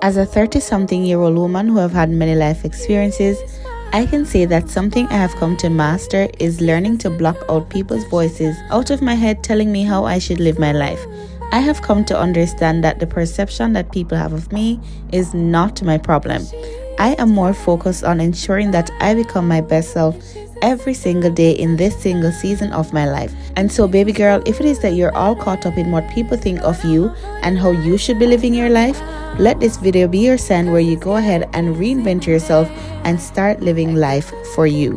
As a 30-something-year-old woman who have had many life experiences, I can say that something I have come to master is learning to block out people's voices out of my head telling me how I should live my life. I have come to understand that the perception that people have of me is not my problem. I am more focused on ensuring that I become my best self every single day in this single season of my life. And so, baby girl, if it is that you're all caught up in what people think of you and how you should be living your life, let this video be your sign where you go ahead and reinvent yourself and start living life for you.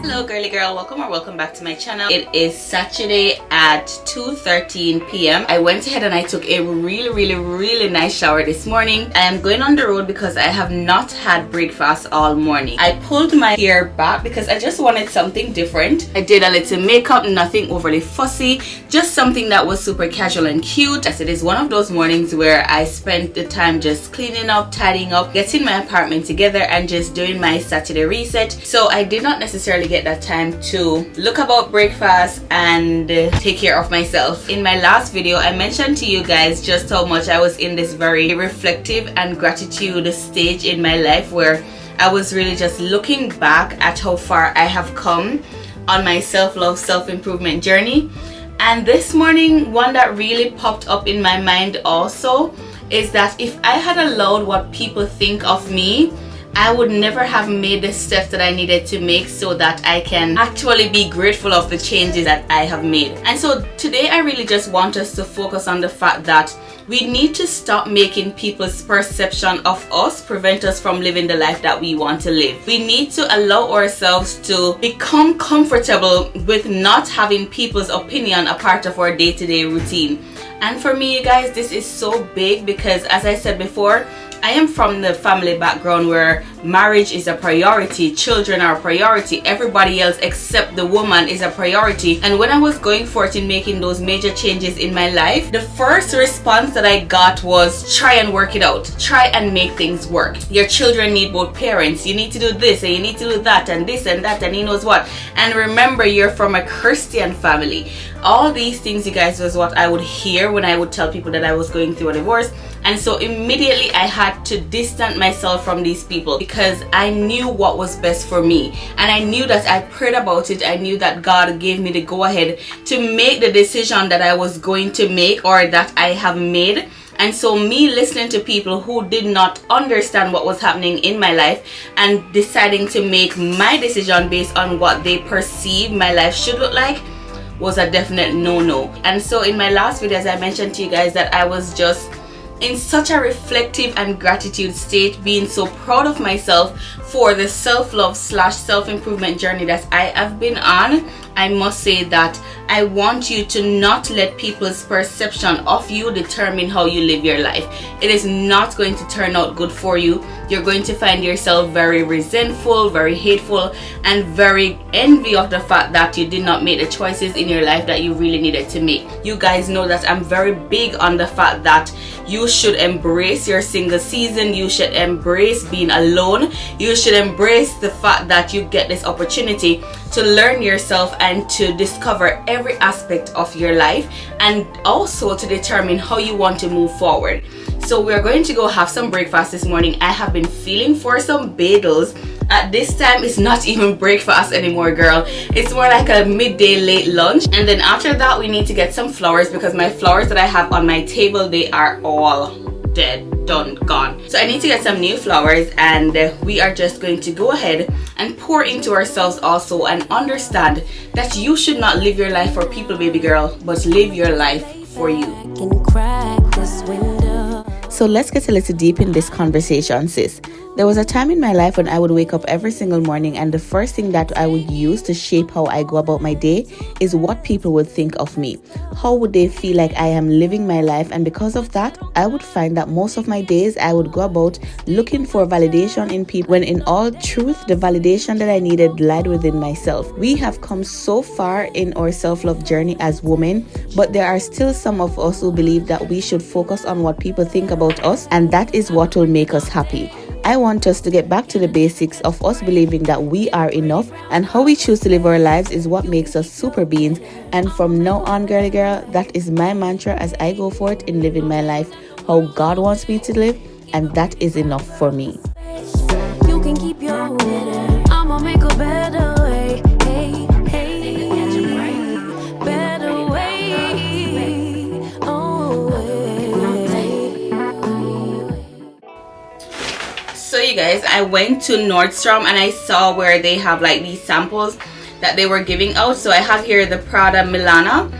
Hello girly girl, welcome back to my channel. It is Saturday at 2:13 p.m. I went ahead and I took a really nice shower this morning. I am going on the road because I have not had breakfast all morning. I pulled my hair back because I just wanted something different. I did a little makeup, nothing overly fussy, just something that was super casual and cute, as it is one of those mornings where I spent the time just cleaning up, tidying up, getting my apartment together and just doing my Saturday reset. So I did not necessarily get that time to look about breakfast and take care of myself. In my last video, I mentioned to you guys just how much I was in this very reflective and gratitude stage in my life where I was really just looking back at how far I have come on my self-love, self-improvement journey. And this morning, one that really popped up in my mind also is that if I had allowed what people think of me, I would never have made the steps that I needed to make so that I can actually be grateful of the changes that I have made. And so today I really just want us to focus on the fact that we need to stop making people's perception of us prevent us from living the life that we want to live. We need to allow ourselves to become comfortable with not having people's opinion a part of our day-to-day routine. And for me, you guys, this is so big because, as I said before, I am from the family background where marriage is a priority, children are a priority, everybody else except the woman is a priority. And when I was going forth in making those major changes in my life, the first response that I got was try and work it out, try and make things work. Your children need both parents, you need to do this and you need to do that and this and that and he knows what. And remember, you're from a Christian family. All these things, you guys, was what I would hear when I would tell people that I was going through a divorce. And so immediately I had to distance myself from these people because I knew what was best for me. And I knew that I prayed about it. I knew that God gave me the go ahead to make the decision that I was going to make or that I have made. And so me listening to people who did not understand what was happening in my life and deciding to make my decision based on what they perceive my life should look like was a definite no-no. And so in my last video, as I mentioned to you guys, that I was just in such a reflective and gratitude state, being so proud of myself for the self-love / self-improvement journey that I have been on. I must say that I want you to not let people's perception of you determine how you live your life. It is not going to turn out good for you. You're going to find yourself very resentful, very hateful, and very envy of the fact that you did not make the choices in your life that you really needed to make. You guys know that I'm very big on the fact that you should embrace your single season. You should embrace being alone. You should embrace the fact that you get this opportunity to learn yourself and to discover every aspect of your life and also to determine how you want to move forward. So we're going to go have some breakfast this morning. I have been feeling for some bagels. At this time, it's not even breakfast anymore, girl. It's more like a midday late lunch. And then after that, we need to get some flowers because my flowers that I have on my table, they are all dead, done, gone. So I need to get some new flowers, and we are just going to go ahead and pour into ourselves also and understand that you should not live your life for people, baby girl, but live your life for you. So let's get a little deep in this conversation, sis. There was a time in my life when I would wake up every single morning and the first thing that I would use to shape how I go about my day is what people would think of me. How would they feel like I am living my life? And because of that, I would find that most of my days I would go about looking for validation in people when in all truth, the validation that I needed lied within myself. We have come so far in our self-love journey as women, but there are still some of us who believe that we should focus on what people think about us and that is what will make us happy. I want us to get back to the basics of us believing that we are enough, and how we choose to live our lives is what makes us super beings. And from now on, girly girl, that is my mantra as I go forth in living my life how God wants me to live, and that is enough for me. You can keep your word. I'ma make a better way. Hey, hey, better way. Oh, So you guys, I went to Nordstrom and I saw where they have like these samples that they were giving out. So I have here the Prada Milana.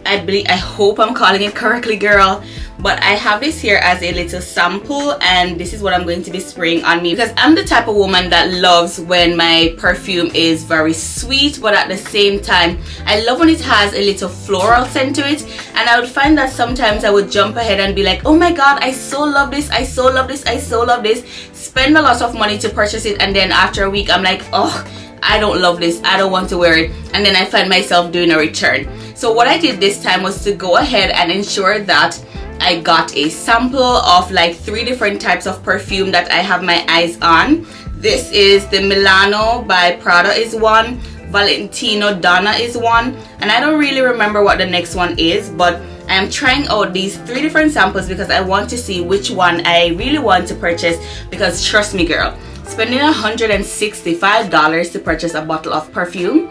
I hope I'm calling it correctly, girl, but I have this here as a little sample, and this is what I'm going to be spraying on me, because I'm the type of woman that loves when my perfume is very sweet, but at the same time I love when it has a little floral scent to it. And I would find that sometimes I would jump ahead and be like, oh my god, I so love this, I so love this, I so love this, spend a lot of money to purchase it, and then after a week I'm like, oh, I don't love this, I don't want to wear it, and then I find myself doing a return. So what I did this time was to go ahead and ensure that I got a sample of like 3 different types of perfume that I have my eyes on. This is the Milano by Prada is one, Valentino Donna is one, and I don't really remember what the next one is, but I am trying out these 3 different samples because I want to see which one I really want to purchase, because trust me girl, spending $165 to purchase a bottle of perfume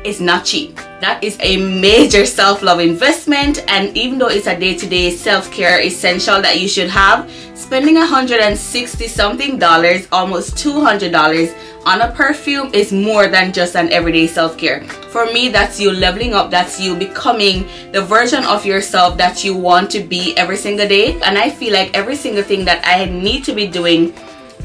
is not cheap. That is a major self-love investment, and even though it's a day-to-day self-care essential that you should have, spending $160 something, almost $200 on a perfume is more than just an everyday self-care. For me, that's you leveling up, that's you becoming the version of yourself that you want to be every single day. And I feel like every single thing that I need to be doing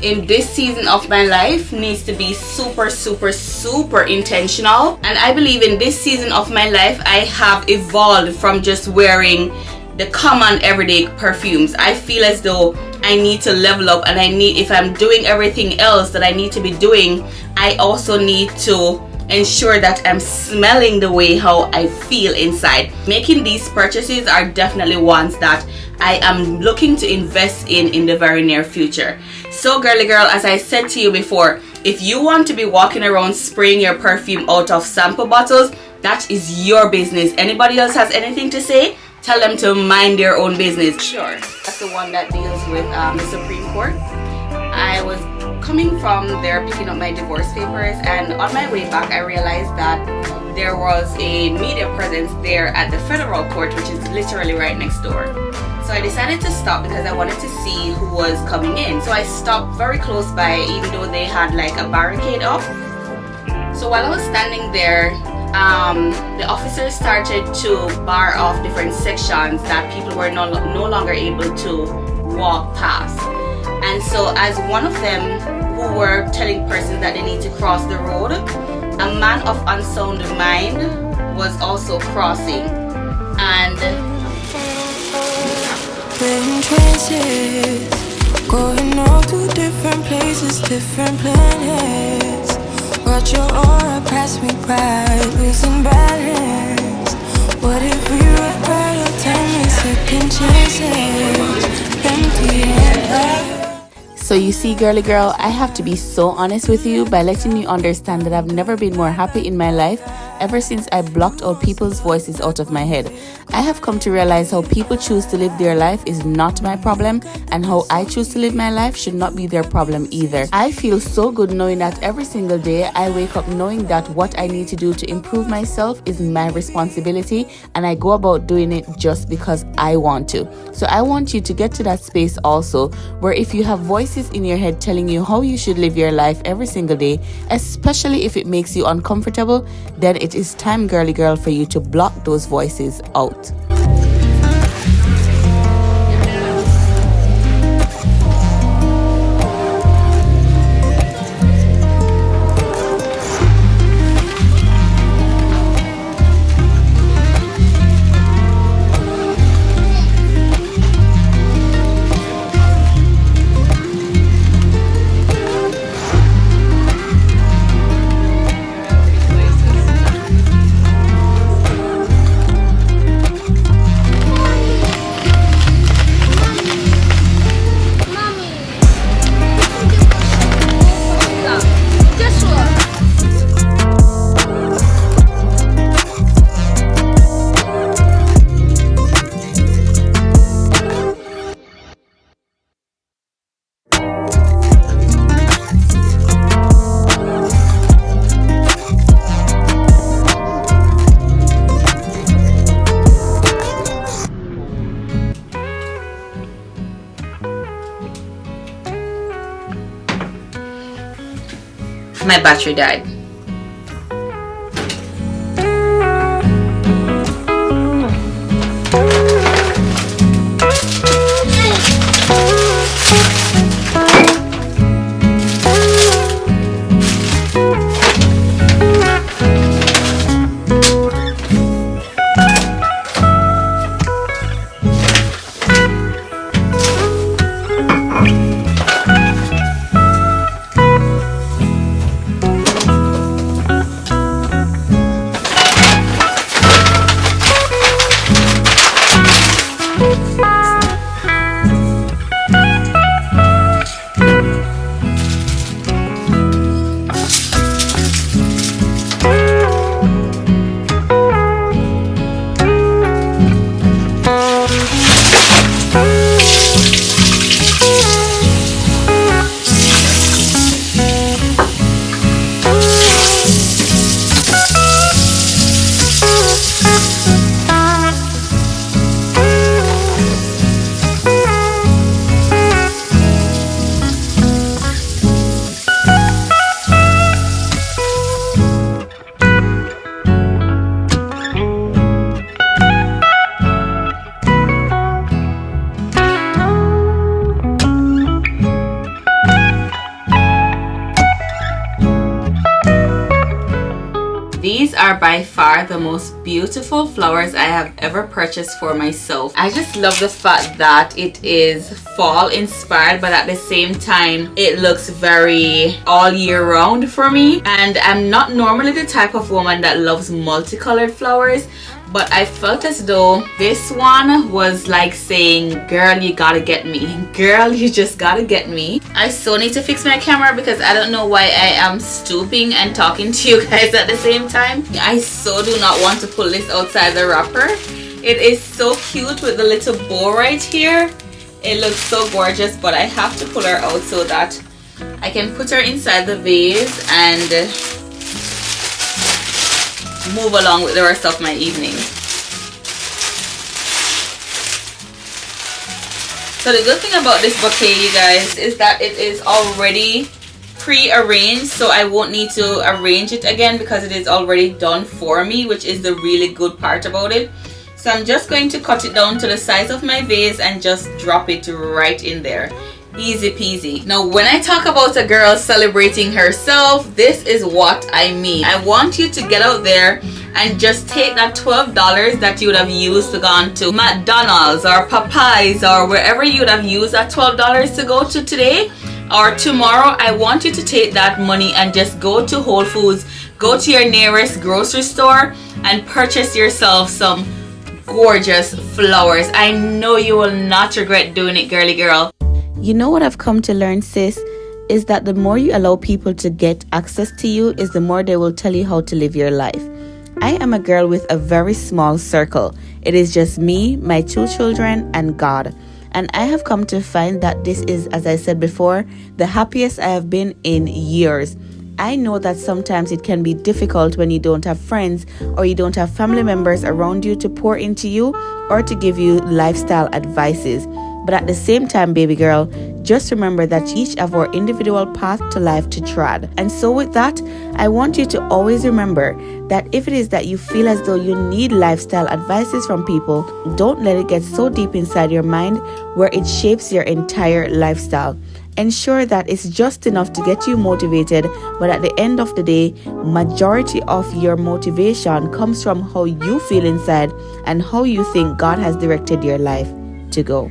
in this season of my life needs to be super, super, super intentional. And I believe in this season of my life I have evolved from just wearing the common everyday perfumes. I feel as though I need to level up, and I need, if I'm doing everything else that I need to be doing, I also need to ensure that I'm smelling the way how I feel inside. Making these purchases are definitely ones that I am looking to invest in the very near future. So girly girl, as I said to you before, if you want to be walking around spraying your perfume out of sample bottles, that is your business. Anybody else has anything to say, tell them to mind their own business. Sure, that's the one that deals with the Supreme Court. I was coming from there picking up my divorce papers, and on my way back I realized that there was a media presence there at the federal court, which is literally right next door. So I decided to stop because I wanted to see who was coming in. So I stopped very close by, even though they had like a barricade up. So while I was standing there, the officers started to bar off different sections that people were no longer able to walk past. And so as one of them who were telling persons that they need to cross the road, a man of unsound mind was also crossing. And playing trances, going all to different places, different planets. Watch your aura pass me by, losing balance. What if we were right of 10 second chances, empty and So you see, girly girl, I have to be so honest with you by letting you understand that I've never been more happy in my life ever since I blocked all people's voices out of my head. I have come to realize how people choose to live their life is not my problem, and how I choose to live my life should not be their problem either. I feel so good knowing that every single day I wake up knowing that what I need to do to improve myself is my responsibility, and I go about doing it just because I want to. So I want you to get to that space also, where if you have voices in your head telling you how you should live your life every single day, especially if it makes you uncomfortable, then it is time, girly girl, for you to block those voices out. My battery died. These are by far the most beautiful flowers I have ever purchased for myself. I just love the fact that it is fall inspired, but at the same time it looks very all year round for me. And I'm not normally the type of woman that loves multicolored flowers, but I felt as though this one was like saying, girl, you gotta get me. Girl, you just gotta get me. I so need to fix my camera because I don't know why I am stooping and talking to you guys at the same time. I so do not want to pull this outside the wrapper. It is so cute with the little bow right here. It looks so gorgeous, but I have to pull her out so that I can put her inside the vase and move along with the rest of my evening. So the good thing about this bouquet, you guys, is that it is already pre-arranged, so I won't need to arrange it again because it is already done for me, which is the really good part about it. So I'm just going to cut it down to the size of my vase and just drop it right in there. Easy peasy. Now when I talk about a girl celebrating herself, this is what I mean. I want you to get out there and just take that $12 that you would have used to go on to McDonald's or Popeyes or wherever you would have used that $12 to go to today or tomorrow. I want you to take that money and just go to Whole Foods, go to your nearest grocery store and purchase yourself some gorgeous flowers. I know you will not regret doing it, girly girl. You know what I've come to learn, sis, is that the more you allow people to get access to you is the more they will tell you how to live your life. I am a girl with a very small circle. It is just me, my 2 children, and God. And I have come to find that this is, as I said before, the happiest I have been in years. I know that sometimes it can be difficult when you don't have friends or you don't have family members around you to pour into you or to give you lifestyle advices. But at the same time, baby girl, just remember that each have our individual path to life to tread. And so with that, I want you to always remember that if it is that you feel as though you need lifestyle advices from people, don't let it get so deep inside your mind where it shapes your entire lifestyle. Ensure that it's just enough to get you motivated, but at the end of the day, majority of your motivation comes from how you feel inside and how you think God has directed your life to go.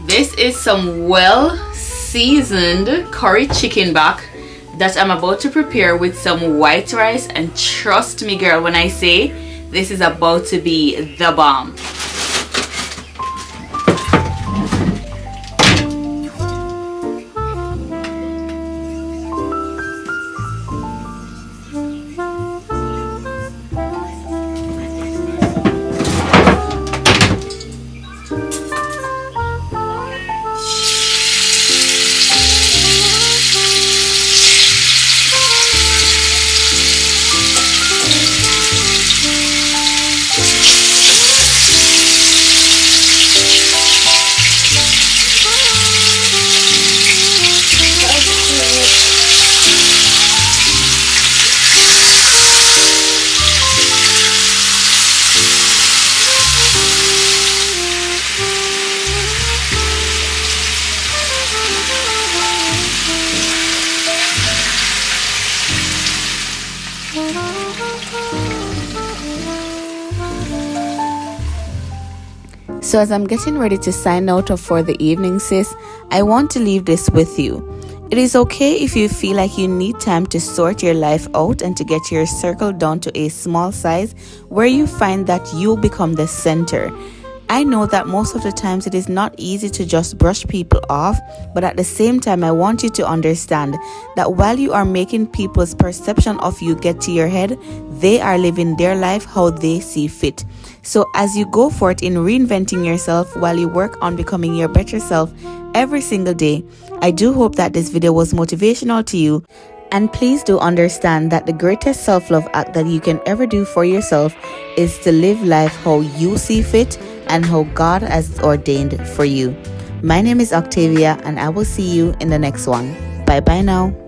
This is some well seasoned curry chicken back that I'm about to prepare with some white rice, and trust me girl when I say this is about to be the bomb. So as I'm getting ready to sign out for the evening, sis, I want to leave this with you. It is okay if you feel like you need time to sort your life out and to get your circle down to a small size where you find that you become the center. I know that most of the times it is not easy to just brush people off, but at the same time, I want you to understand that while you are making people's perception of you get to your head, they are living their life how they see fit. So as you go forth in reinventing yourself while you work on becoming your better self every single day, I do hope that this video was motivational to you. And please do understand that the greatest self-love act that you can ever do for yourself is to live life how you see fit and how God has ordained for you. My name is Octavia, and I will see you in the next one. Bye bye now.